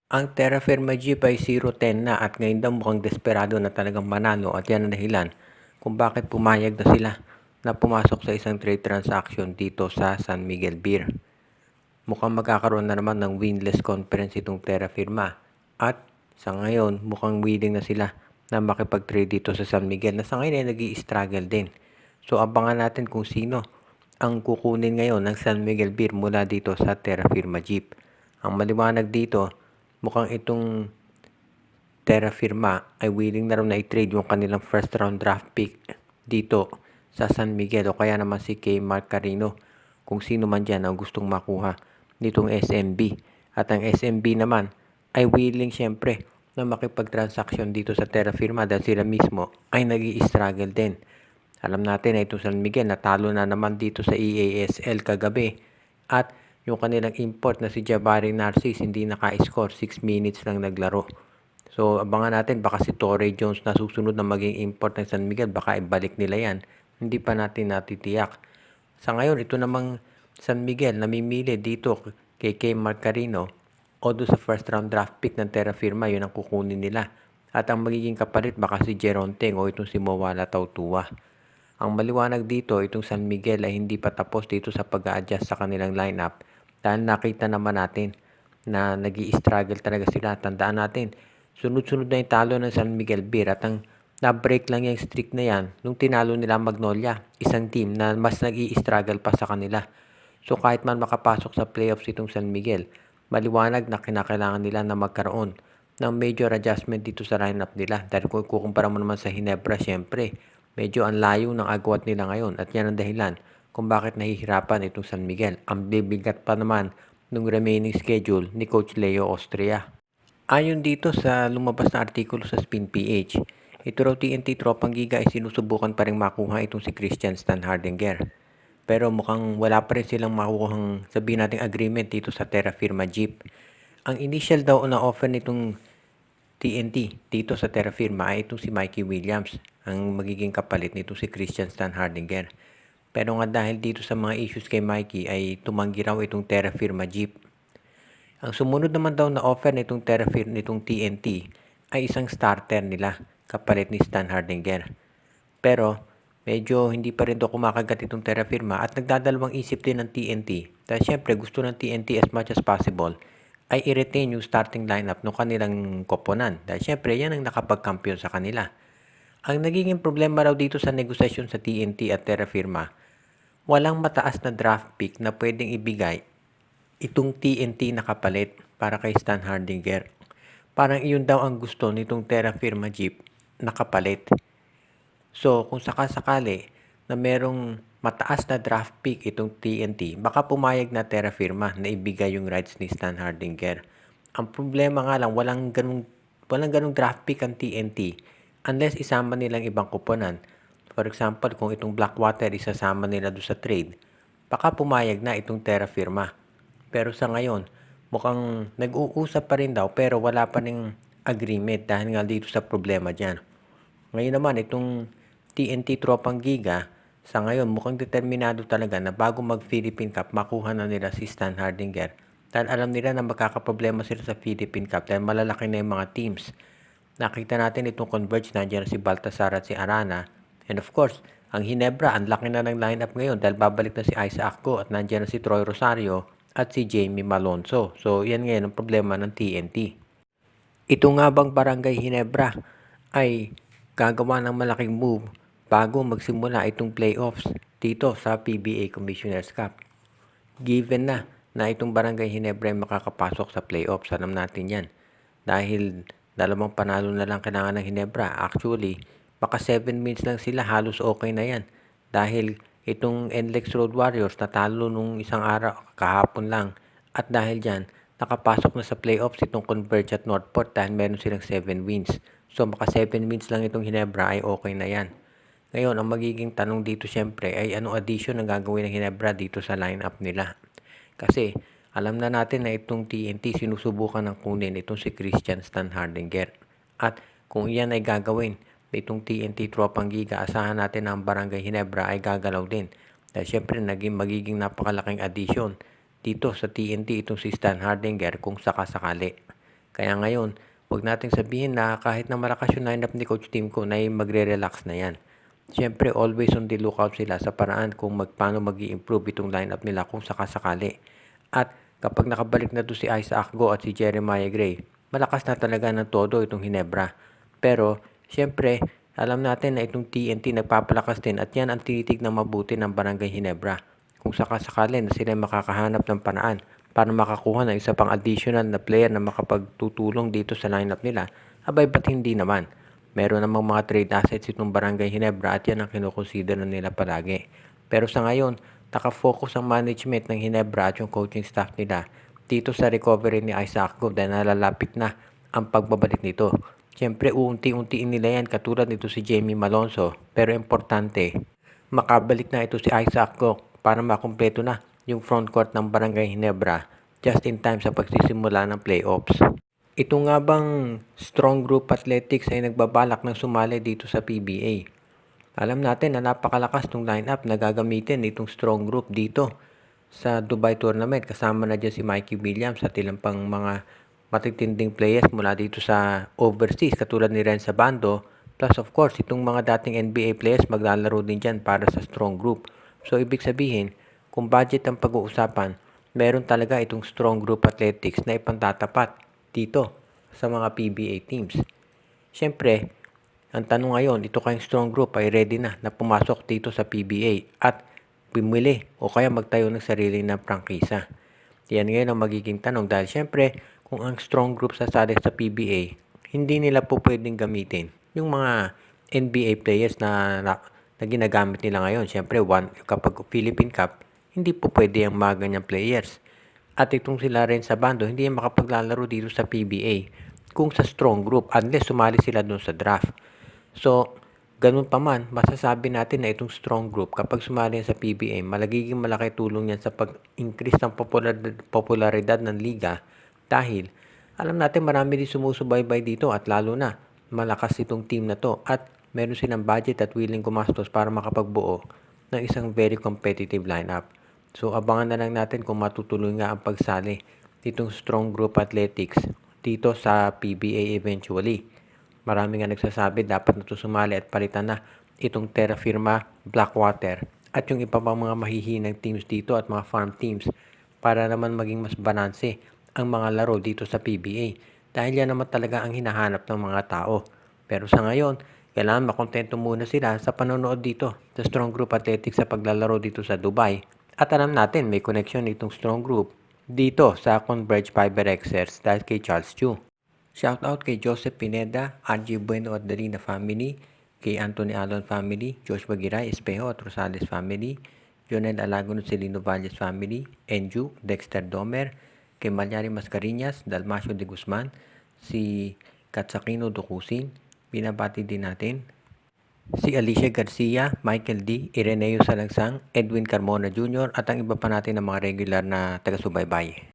Ang Terra Firma Jeep ay 0-10 na at ngayon daw mukhang desperado na talagang manalo at yan ang dahilan kung bakit pumayag na sila na pumasok sa isang trade transaction dito sa San Miguel Beer. Mukhang magkakaroon na naman ng winless conference itong Terra Firma at sa ngayon mukhang willing na sila na makipag-trade dito sa San Miguel na sa ngayon ay nag-i-struggle din. So abangan natin kung sino ang kukunin ngayon ng San Miguel Beer mula dito sa Terra Firma Jeep. Ang maliwanag dito, mukhang itong Terra Firma ay willing na raw na i-trade yung kanilang first round draft pick dito sa San Miguel o kaya naman si Kay Mark Carino kung sino man dyan ang gustong makuha nitong SMB. At ang SMB naman ay willing syempre na makipag-transaction dito sa Terra Firma dahil sila mismo ay nag-i-struggle din. Alam natin na itong San Miguel natalo na naman dito sa EASL kagabi at yung kanilang import na si Jabari Narcis hindi naka-score, 6 minutes lang naglaro. So abangan natin baka si Torrey Jones na susunod na maging import ng San Miguel baka ibalik nila yan. Hindi pa natin natitiyak. Sa ngayon ito namang San Miguel namimili dito kay Mark Carino o doon sa first round draft pick ng Terra Firma yun ang kukunin nila. At ang magiging kapalit baka si Jeron Teng o itong si Mawala Tautua. Ang maliwanag dito, itong San Miguel ay hindi pa tapos dito sa pag-a-adjust sa kanilang lineup dahil nakita naman natin na nag-i-struggle talaga sila. Tandaan natin, sunod-sunod na yung talo ng San Miguel Beer at ang na-break lang yung streak na yan nung tinalo nila Magnolia, isang team na mas nag-i-struggle pa sa kanila. So kahit man makapasok sa playoffs itong San Miguel, maliwanag na kinakailangan nila na magkaroon ng major adjustment dito sa lineup nila. Dahil kung kukumpara mo naman sa Hinebra, syempre, medyo ang layo ng agwat nila ngayon at yan ang dahilan kung bakit nahihirapan itong San Miguel. Ang bibigat pa naman ng remaining schedule ni Coach Leo Austria. Ayon dito sa lumabas na artikulo sa Spin PH, ito raw TNT Tropang Giga ay sinusubukan pa rin makuha itong si Christian Stan Hardinger. Pero mukhang wala pa rin silang makukuhang sabihin nating agreement dito sa Terra Firma Jeep. Ang initial daw na offer nitong TNT dito sa Terra Firma ay itong si Mikey Williams ang magiging kapalit nito si Christian Stan Hardinger. Pero nga dahil dito sa mga issues kay Mikey ay tumanggi raw itong Terra Firma Jeep. Ang sumunod naman daw na offer nitong Terra Firma nitong TNT ay isang starter nila kapalit ni Stan Hardinger. Pero medyo hindi pa rin daw kumakagat itong Terra Firma at nagdadalawang isip din ng TNT dahil syempre gusto ng TNT as much as possible ay i-retain yung starting lineup ng kanilang koponan dahil syempre yan ang nakapag-kampiyon sa kanila. Ang nagiging problema raw dito sa negosasyon sa TNT at Terra Firma, walang mataas na draft pick na pwedeng ibigay itong TNT na kapalit para kay Stan Hardinger. Parang iyon daw ang gusto nitong Terra Firma Jeep na kapalit. So kung sakasakali na merong mataas na draft pick itong TNT, baka pumayag na Terra Firma na ibigay yung rights ni Stan Hardinger. Ang problema nga lang, walang ganung draft pick ang TNT unless isama nilang ibang kuponan. For example, kung itong Blackwater isasama nila doon sa trade, baka pumayag na itong Terra Firma. Pero sa ngayon, mukhang nag-uusap pa rin daw pero wala pa ring agreement dahil nga dito sa problema dyan. Ngayon naman, itong TNT Tropang Giga, sa ngayon mukhang determinado talaga na bago mag-Philippine Cup, makuha na nila si Stan Hardinger. Dahil alam nila na magkakaproblema sila sa Philippine Cup dahil malalaki na yung mga teams. Nakita natin itong Converge, nandiyan si Baltasar at si Arana. And of course, ang Hinebra, ang laki na ng lineup ngayon dahil babalik na si Isaac Go at nandiyan na si Troy Rosario at si Jamie Malonzo. So, yan ngayon ang problema ng TNT. Ito nga bang Barangay Hinebra ay gagawa ng malaking move bago magsimula itong playoffs dito sa PBA Commissioner's Cup. Given na itong Barangay Hinebra ay makakapasok sa playoffs, alam natin yan. Dahil dalawang panalo na lang kailangan ng Hinebra. Actually, baka 7 minutes lang sila, halos okay na yan. Dahil itong NLEX Road Warriors natalo nung isang araw, kahapon lang. At dahil dyan, nakapasok na sa playoffs itong Converge at Northport dahil meron silang 7 wins. So, baka 7 wins lang itong Hinebra ay okay na yan. Ngayon, ang magiging tanong dito syempre ay anong addition ang gagawin ng Hinebra dito sa lineup nila. Kasi alam na natin na itong TNT sinusubukan ng kunin itong si Christian Stan Hardinger. At kung iyan ay gagawin itong TNT Tropang Giga, asahan natin na ang Barangay Hinebra ay gagalaw din. Dahil syempre magiging napakalaking addition dito sa TNT itong si Stan Hardinger kung sakasakali. Kaya ngayon, huwag nating sabihin na kahit na malakas yung lineup ni Coach Timko na magre-relax na yan. Siyempre, always on the lookout sila sa paraan kung paano mag-i-improve itong lineup nila kung sakasakali. At kapag nakabalik na doon si Isaac Go at si Jeremiah Gray, malakas na talaga ng todo itong Hinebra. Pero, siyempre, alam natin na itong TNT nagpapalakas din at yan ang tinitignan mabuti ng Barangay Hinebra. Kung sakasakali na sila makakahanap ng paraan para makakuha ng isa pang additional na player na makapagtutulong dito sa lineup nila, abay ba't hindi naman? Meron namang mga trade assets itong Barangay Hinebra at yan ang kinukonsider nila palagi. Pero sa ngayon, nakafocus ang management ng Hinebra at yung coaching staff nila dito sa recovery ni Isaac Go dahil nalalapit na ang pagbabalik nito. Siyempre, uunti-untiin nila yan katulad nito si Jamie Malonzo. Pero importante, makabalik na ito si Isaac Go para makumpleto na yung frontcourt ng Barangay Hinebra just in time sa pagsisimula ng playoffs. Ito nga bang Strong Group Athletics ay nagbabalak ng sumali dito sa PBA? Alam natin na napakalakas ng lineup na gagamitin itong Strong Group dito sa Dubai Tournament. Kasama na dyan si Mikey Williams at ilang pang mga matitinding players mula dito sa overseas katulad ni Renza Bando. Plus of course, itong mga dating NBA players maglalaro din dyan para sa Strong Group. So ibig sabihin, kung budget ang pag-uusapan, meron talaga itong Strong Group Athletics na ipantatapat dito sa mga PBA teams. Siyempre, ang tanong ngayon, ito kayong Strong Group ay ready na pumasok dito sa PBA at bumili o kaya magtayo ng sarili ng prangkisa. Yan ngayon ang magiging tanong dahil siyempre, kung ang Strong Group sasali sa PBA, hindi nila po pwedeng gamitin yung mga NBA players na ginagamit nila ngayon. Siyempre, kapag Philippine Cup, hindi po pwede ang mga ganyang players. At itong sila rin sa bando, hindi makapaglalaro dito sa PBA kung sa Strong Group unless sumali sila doon sa draft. So, ganun pa man, masasabi natin na itong Strong Group kapag sumali sa PBA, malagiging malaki tulong yan sa pag-increase ng popularidad ng liga dahil alam natin marami din sumusubaybay dito at lalo na malakas itong team na to at meron silang budget at willing gumastos para makapagbuo ng isang very competitive lineup. So, abangan na lang natin kung matutuloy nga ang pagsali nitong Strong Group Athletics dito sa PBA eventually. Marami nga nagsasabi dapat na ito sumali at palitan na itong Terra Firma Blackwater at yung iba pang mga mahihinang teams dito at mga farm teams para naman maging mas balanse ang mga laro dito sa PBA dahil yan naman talaga ang hinahanap ng mga tao. Pero sa ngayon, kailangan makontento muna sila sa panonood dito sa Strong Group Athletics sa paglalaro dito sa Dubai. At alam natin may connection itong Strong Group dito sa Converge Fiber Xers dahil kay Charles Chu. Shoutout kay Joseph Pineda, RG Bueno at Darina family, kay Anthony Alon family, Joshua Giray, Espejo at Rosales family, Jonel Alagon at Celino Valles family, Enju, Dexter Domer, kay Malyari Mascarinas, Dalmacio de Guzman, si Katsakino Dukusin, binabati din natin si Alicia Garcia, Michael D., Ireneo Salangsang, Edwin Carmona Jr. at ang iba pa natin ng mga regular na taga-subaybay.